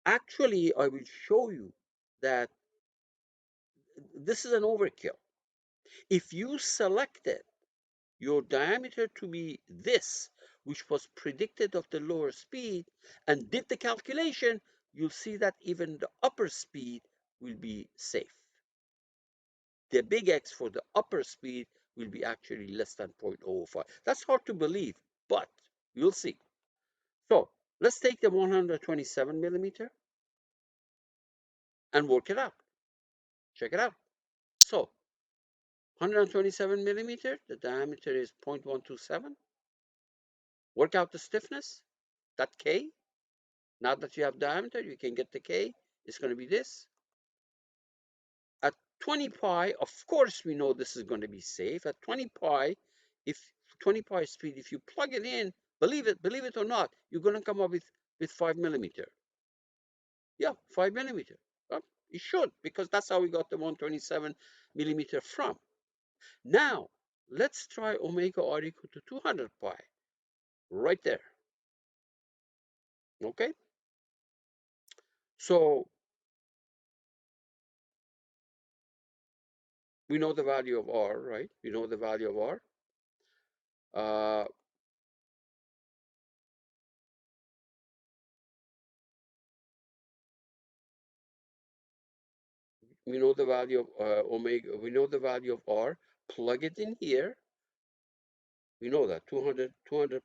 Actually, I will show you that this is an overkill. If you selected your diameter to be this, which was predicted of the lower speed, and did the calculation, you'll see that even the upper speed will be safe. The big X for the upper speed will be actually less than 0.05. That's hard to believe, but you'll see. So let's take the 127 millimeter and work it out. Check it out. So 127 millimeter, the diameter is 0.127. Work out the stiffness, that K. Now that you have diameter, you can get the K. It's going to be this. At 20 pi, of course, we know this is going to be safe. At 20 pi, if 20 pi speed, if you plug it in, believe it or not, you're going to come up with 5 millimeter. Yeah, 5 millimeter. Well, you should, because that's how we got the 127 millimeter from. Now, let's try omega r equal to 200 pi. Right there. Okay? So We know the value of R, right? We know the value of R. Uh, we know the value of omega. We know the value of R. Plug it in here. We know that 200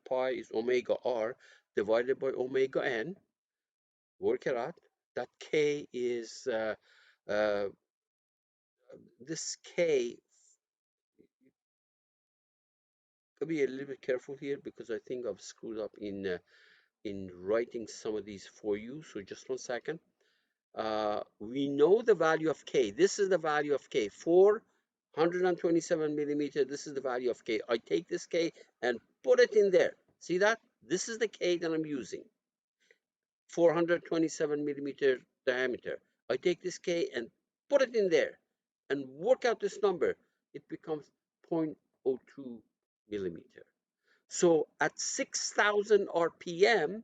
pi is omega R divided by omega n. Work it out. That K is, uh, this K, I'll be a little bit careful here because I think I've screwed up in writing some of these for you. So just 1 second. We know the value of K. This is the value of K. 427 millimeter. This is the value of K. I take this K and put it in there. See that? This is the K that I'm using. 427 millimeter diameter. I take this K and put it in there and work out this number. It becomes 0.02 millimeter. So at 6,000 RPM,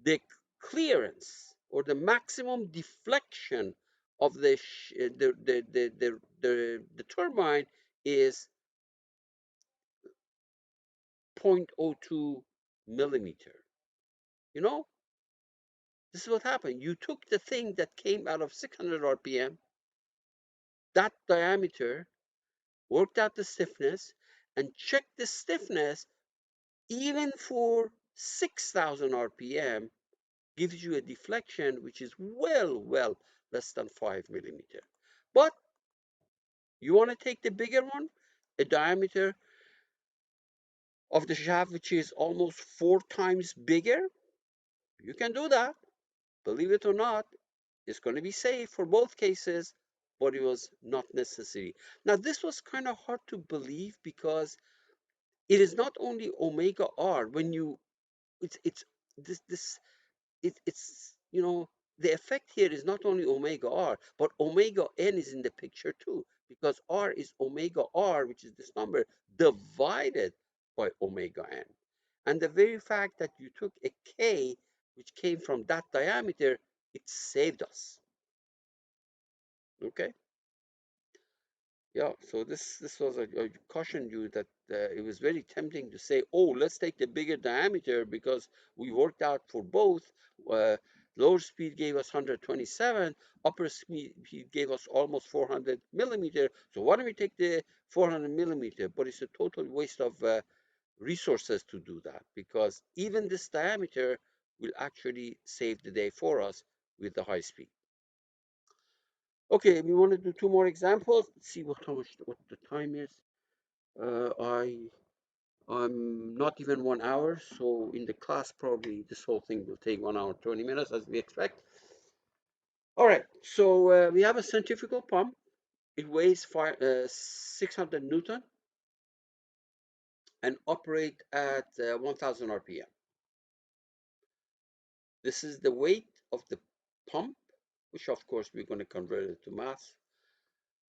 the clearance or the maximum deflection of the turbine is 0.02 millimeter. You know, this is what happened. You took the thing that came out of 600 RPM, that diameter, worked out the stiffness, and checked the stiffness even for 6,000 RPM gives you a deflection which is well less than 5 millimeter. But you want to take the bigger one, a diameter of the shaft which is almost 4 times bigger, you can do that. Believe it or not, it's going to be safe for both cases, but it was not necessary. Now, this was kind of hard to believe because it is not only omega R. When you, it's this it's the effect here is not only omega R, but omega n is in the picture too, because R is omega R, which is this number, divided by omega n. And the very fact that you took a K, which came from that diameter, it saved us. Okay? Yeah, so this was I cautioned you that it was very tempting to say, oh, let's take the bigger diameter because we worked out for both. Uh, Lower speed gave us 127, upper speed gave us almost 400 millimeter. So why don't we take the 400 millimeter? But it's a total waste of resources to do that because even this diameter will actually save the day for us with the high speed. Okay, we want to do two more examples. Let's see what the time is. Uh, I I'm not even 1 hour, so in the class probably this whole thing will take 1 hour 20 minutes as we expect. All right, so we have a centrifugal pump. It weighs 600 Newton and operate at 1,000 RPM. This is the weight of the pump, which of course we're going to convert it to mass,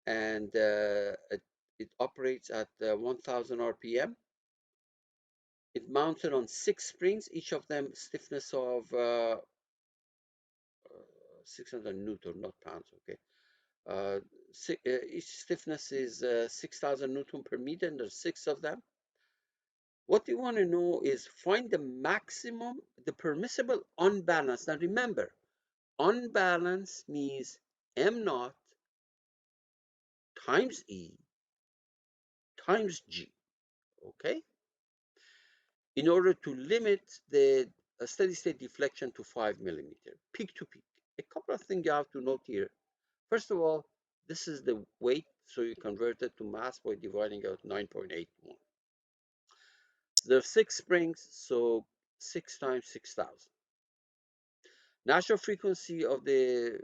and it operates at 1,000 RPM. It mounted on 6 springs, each of them stiffness of 600 Newton, not pounds, okay. Uh, each stiffness is 6,000 Newton per meter, and there's 6 of them. What you want to know is find the maximum, the permissible unbalance. Now remember, unbalance means M naught times E times G, okay? In order to limit the steady state deflection to 5 millimeter, peak to peak. A couple of things you have to note here. First of all, this is the weight, so you convert it to mass by dividing out 9.81. There are 6 springs, so 6 times 6,000. Natural frequency of the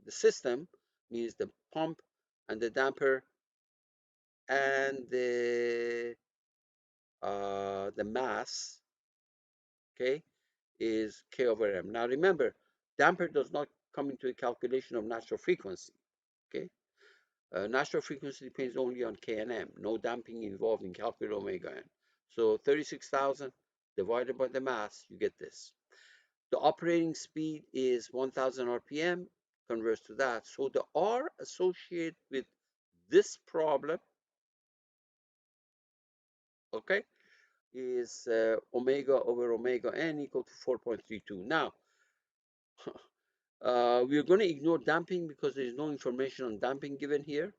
system means the pump and the damper and the mass, okay, is K over M. Now remember, damper does not come into a calculation of natural frequency, okay? Natural frequency depends only on K and M, no damping involved in calculating omega n. So 36,000 divided by the mass, you get this. The operating speed is 1,000 RPM. converts to that. So the R associated with this problem, okay, is omega over omega n equal to 4.32. Now, we're going to ignore damping because there is no information on damping given here.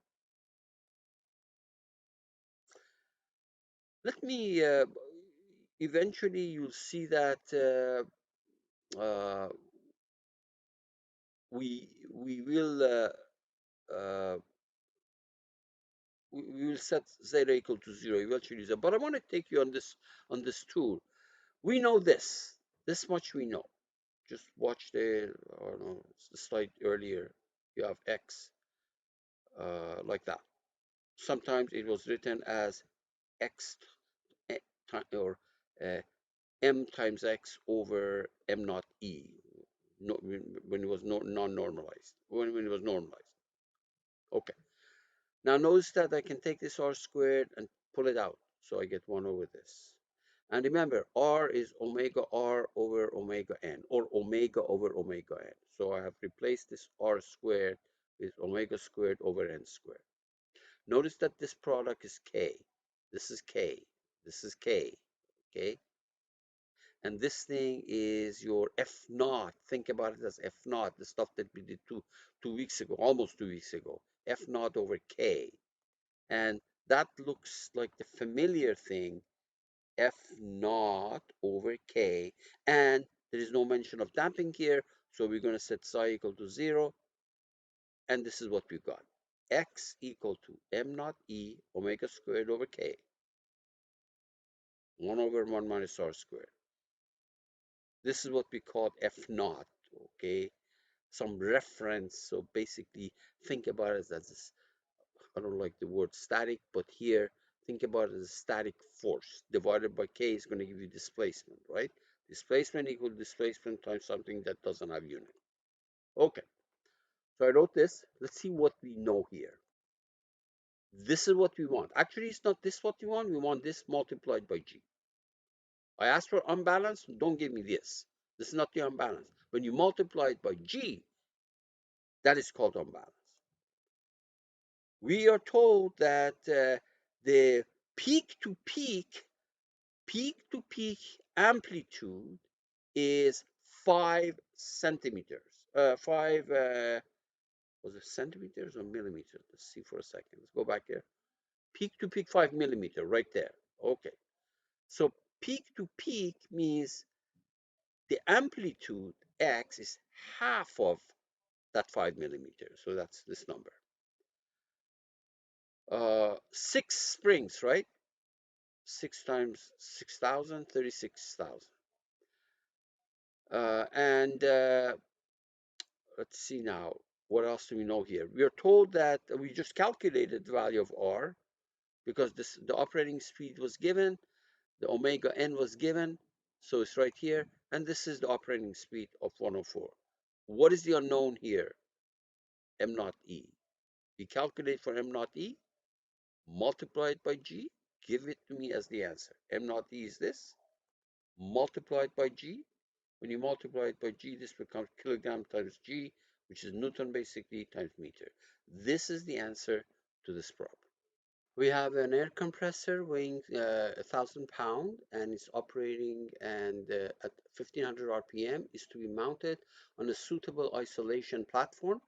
Let me, eventually you'll see that uh, we will uh, we will set z equal to 0 eventually. But I want to take you on this tour. We know this much we know. Just watch the slide earlier. You have x like that. Sometimes it was written as x or uh, m times x over m naught e, no, when it was non-normalized, when it was normalized. Okay. Now notice that I can take this r squared and pull it out. So I get 1 over this. And remember, r is omega r over omega n, or omega over omega n. So I have replaced this r squared with omega squared over n squared. Notice that this product is k. This is k. This is k. Okay? And this thing is your F naught. Think about it as F naught, the stuff that we did two weeks ago, almost 2 weeks ago. F naught over K. And that looks like the familiar thing, F naught over K. And there is no mention of damping here, so we're going to set psi equal to 0. And this is what we've got. X equal to m naught E omega squared over K. 1 over 1 minus r squared. This is what we call F naught, okay? Some reference. So basically, think about it as this. I don't like the word static, but here, think about it as a static force divided by k is going to give you displacement, right? Displacement equal displacement times something that doesn't have unit. Okay, so I wrote this. Let's see what we know here. This is what we want. Actually, it's not this what we want. We want this multiplied by g. I asked for unbalance. Don't give me this. This is not the unbalance. When you multiply it by g, that is called unbalance. We are told that the peak to peak amplitude is 5 centimeters. 5, was it centimeters or millimeters? Let's see for a second. Let's go back here. Peak to peak, 5 millimeter, right there. Okay. So peak to peak means the amplitude x is half of that 5 millimeters. So that's this number. 6 springs, right? 6 times 6,000, 36,000. And let's see now, what else do we know here? We are told that we just calculated the value of R because the operating speed was given, the omega n was given, so it's right here, and this is the operating speed of 104. What is the unknown here? M naught E. We calculate for M naught E, multiply it by G, give it to me as the answer. M naught E is this, multiplied by G. When you multiply it by G, this becomes kilogram times G, which is Newton basically times meter. This is the answer to this problem. We have an air compressor weighing 1,000 pounds and it's operating and at 1500 RPM is to be mounted on a suitable isolation platform.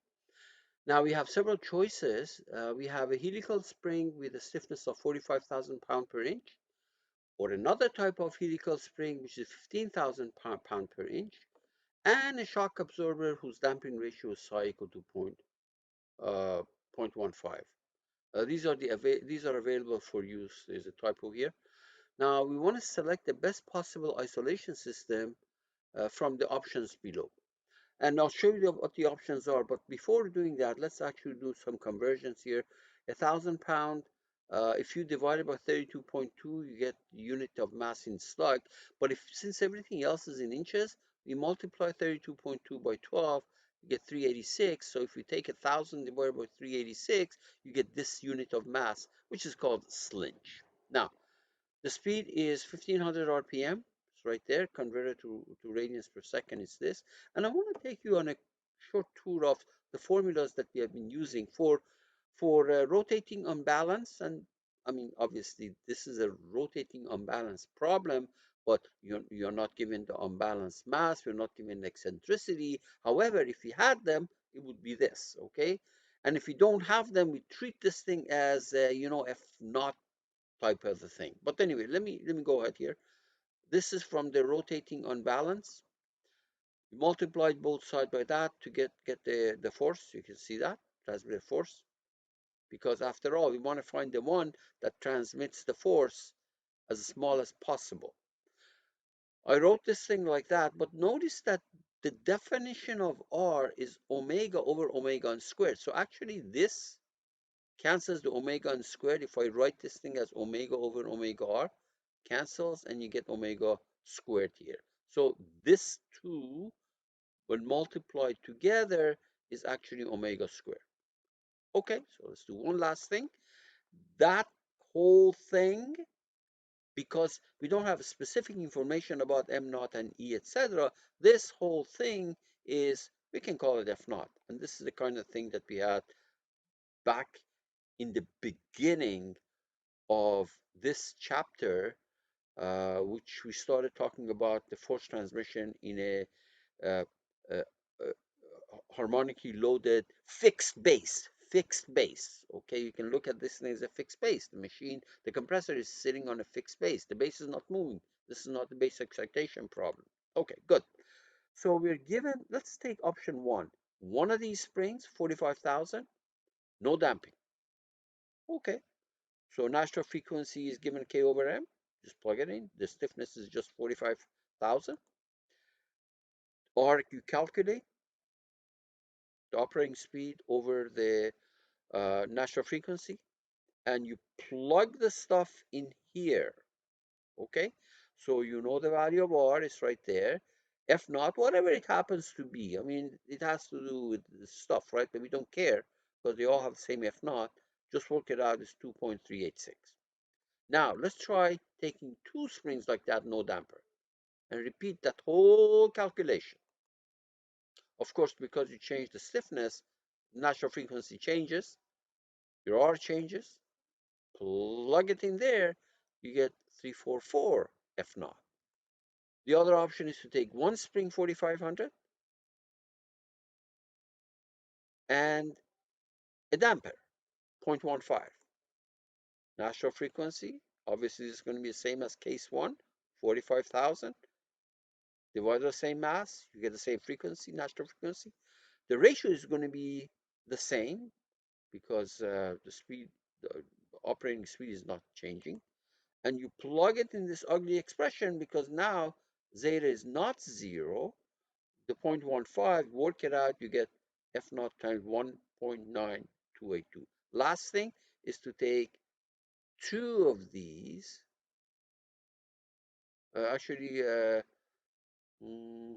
Now we have several choices. We have a helical spring with a stiffness of 45,000 pounds per inch, or another type of helical spring which is 15,000 pounds per inch, and a shock absorber whose damping ratio is psi equal to 0.15. These are available for use. There's a typo here. Now we want to select the best possible isolation system from the options below. And I'll show you what the options are. But before doing that, let's actually do some conversions here. 1,000 pound, if you divide it by 32.2, you get the unit of mass in slug. But since everything else is in inches, we multiply 32.2 by 12, you get 386. So if we take 1,000 divided by 386, you get this unit of mass, which is called slinch. Now, the speed is 1500 RPM. It's right there. Converted to radians per second is this. And I want to take you on a short tour of the formulas that we have been using for rotating unbalance. And I mean, obviously, this is a rotating unbalance problem, but you're not given the unbalanced mass, you're not given eccentricity. However, if we had them, it would be this, okay? And if we don't have them, we treat this thing as, F naught type of a thing. But anyway, let me go ahead here. This is from the rotating unbalance. You multiplied both sides by that to get the force. You can see that transmitted force, because after all, we want to find the one that transmits the force as small as possible. I wrote this thing like that, but notice that the definition of R is omega over omega n squared. So actually this cancels the omega n squared. If I write this thing as omega over omega R, cancels and you get omega squared here. So this two, when multiplied together, is actually omega squared. Okay, so let's do one last thing. That whole thing, because we don't have specific information about M naught and E, etc., this whole thing is, we can call it F naught. And this is the kind of thing that we had back in the beginning of this chapter, which we started talking about the force transmission in a, uh, uh, uh, harmonically loaded fixed base. Okay, you can look at this thing as a fixed base. The machine, the compressor is sitting on a fixed base. The base is not moving. This is not the base excitation problem. Okay, good. So we're given, let's take option one of these springs, 45,000, no damping. Okay, so natural frequency is given K over M. Just plug it in. The stiffness is just 45,000. Or you calculate the operating speed over the natural frequency, and you plug the stuff in here. Okay, so you know the value of R is right there. F naught, whatever it happens to be. I mean, it has to do with the stuff, right? But we don't care because they all have the same F naught. Just work it out, it's 2.386. Now, let's try taking two springs like that, no damper, and repeat that whole calculation. Of course, because you change the stiffness, natural frequency changes, your R changes, plug it in there, you get 344 F naught. The other option is to take one spring 4500 and a damper, 0.15. Natural frequency, obviously, is going to be the same as case one, 45,000. Divide the same mass, you get the same frequency, natural frequency. The ratio is going to be the same because the speed, the operating speed is not changing. And you plug it in this ugly expression because now zeta is not zero. The 0.15, work it out, you get F naught times 1.9282. Last thing is to take two of these, actually, mm,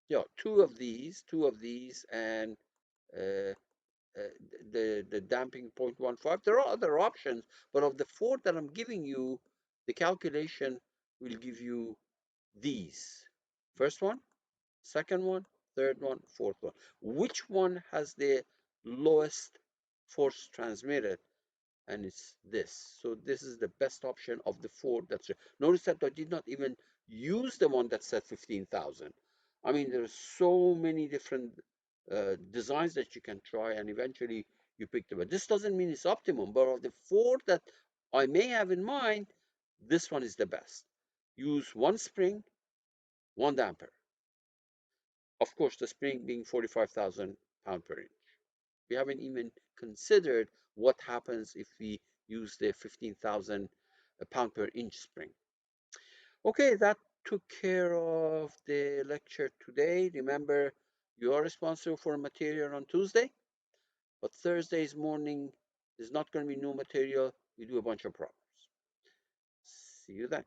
yeah, two of these, and uh, the damping 0.15. There are other options, but of the four that I'm giving you, the calculation will give you these. First one, second one, third one, fourth one. Which one has the lowest force transmitted? And it's this. So this is the best option of the four. Notice that I did not even use the one that said 15,000. I mean, there's so many different designs that you can try, and eventually you pick them. But this doesn't mean it's optimum, but of the four that I may have in mind, this one is the best. Use one spring, one damper. Of course, the spring being 45,000 pound per inch. We haven't even considered what happens if we use the 15,000 pound per inch spring. Okay, that took care of the lecture today. Remember, you are responsible for material on Tuesday, but Thursday's morning is not going to be new material. We do a bunch of problems. See you then.